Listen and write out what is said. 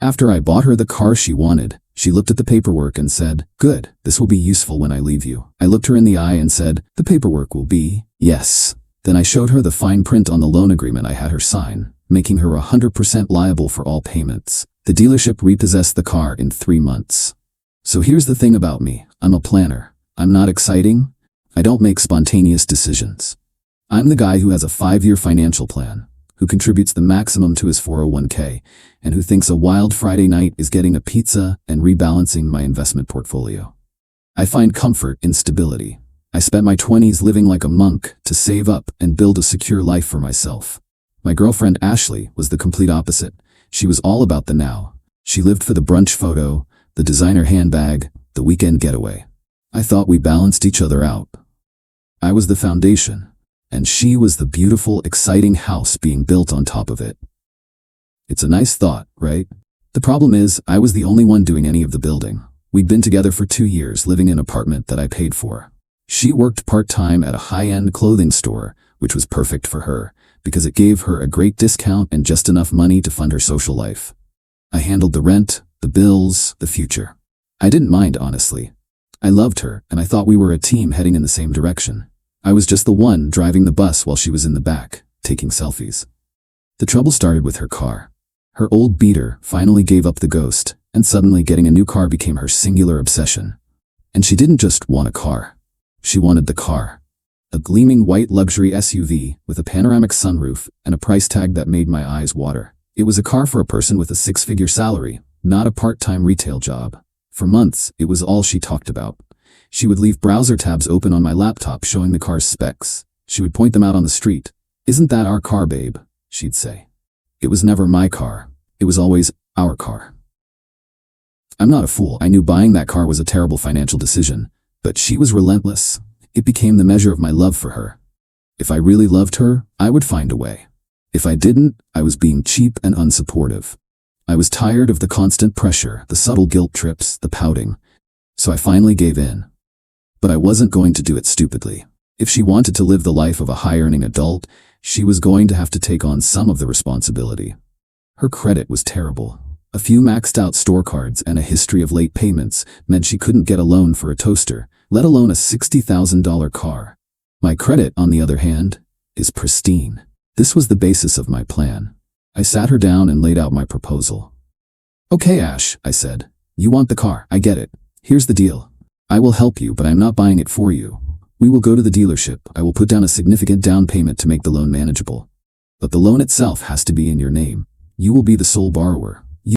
After I bought her the car she wanted, she looked at the paperwork and said, "Good, this will be useful when I leave you." I looked her in the eye and said, "The paperwork will be?" "Yes." Then I showed her the fine print on the loan agreement I had her sign, making her 100% liable for all payments. The dealership repossessed the car in 3 months. So here's the thing about me. I'm a planner. I'm not exciting. I don't make spontaneous decisions. I'm the guy who has a 5-year financial plan, who contributes the maximum to his 401k, and who thinks a wild Friday night is getting a pizza and rebalancing my investment portfolio. I find comfort in stability. I spent my 20s living like a monk to save up and build a secure life for myself. My girlfriend Ashley was the complete opposite. She was all about the now. She lived for the brunch photo, the designer handbag, the weekend getaway. I thought we balanced each other out. I was the foundation, and she was the beautiful, exciting house being built on top of it. It's a nice thought, right? The problem is, I was the only one doing any of the building. We'd been together for 2 years, living in an apartment that I paid for. She worked part-time at a high-end clothing store, which was perfect for her, because it gave her a great discount and just enough money to fund her social life. I handled the rent, the bills, the future. I didn't mind, honestly. I loved her, and I thought we were a team heading in the same direction. I was just the one driving the bus while she was in the back, taking selfies. The trouble started with her car. Her old beater finally gave up the ghost, and suddenly getting a new car became her singular obsession. And she didn't just want a car. She wanted the car. A gleaming white luxury SUV with a panoramic sunroof and a price tag that made my eyes water. It was a car for a person with a 6-figure salary, not a part-time retail job. For months, it was all she talked about. She would leave browser tabs open on my laptop showing the car's specs. She would point them out on the street. "Isn't that our car, babe?" she'd say. It was never my car. It was always our car. I'm not a fool. I knew buying that car was a terrible financial decision, but she was relentless. It became the measure of my love for her. If I really loved her, I would find a way. If I didn't, I was being cheap and unsupportive. I was tired of the constant pressure, the subtle guilt trips, the pouting. So I finally gave in. But I wasn't going to do it stupidly. If she wanted to live the life of a high-earning adult, she was going to have to take on some of the responsibility. Her credit was terrible. A few maxed-out store cards and a history of late payments meant she couldn't get a loan for a toaster, let alone a $60,000 car. My credit, on the other hand, is pristine. This was the basis of my plan. I sat her down and laid out my proposal. "Okay, Ash," I said. "You want the car. I get it. Here's the deal. I will help you, but I'm not buying it for you. We will go to the dealership. I will put down a significant down payment to make the loan manageable. But the loan itself has to be in your name. You will be the sole borrower.